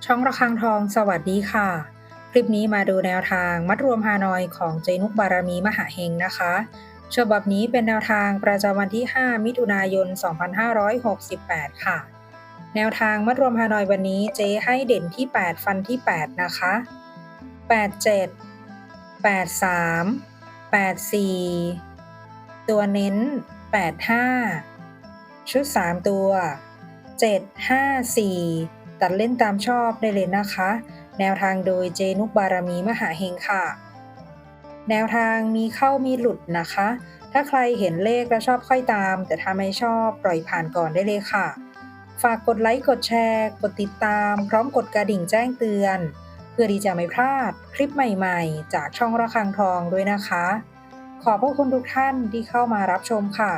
ช่องระฆังทองสวัสดีค่ะคลิปนี้มาดูแนวทางมัดรวมฮานอยของเจนุกบารมีมหาเฮงนะคะฉบับนี้เป็นแนวทางประจำวันที่ 5 มิถุนายน 2568 ค่ะแนวทางมัดรวมฮานอยวันนี้เจให้เด่นที่ 8 ฟันที่ 8 นะคะ87 83 84ตัวเน้น 85 ชุด 3 ตัว 754 ตัดเล่นตามชอบได้เลยนะคะ แนวทางโดยเจนุกบารมีมหาเฮงค่ะ แนวทางมีเข้ามีหลุดนะคะ ถ้าใครเห็นเลขแล้วชอบค่อยตาม แต่ถ้าไม่ชอบปล่อยผ่านก่อนได้เลยค่ะ ฝากกดไลค์กดแชร์กดติดตามพร้อมกดกระดิ่งแจ้งเตือน เพื่อที่จะไม่พลาดคลิปใหม่ๆ จากช่องระฆังทองด้วยนะคะ ขอบพระคุณทุกท่านที่เข้ามารับชมค่ะ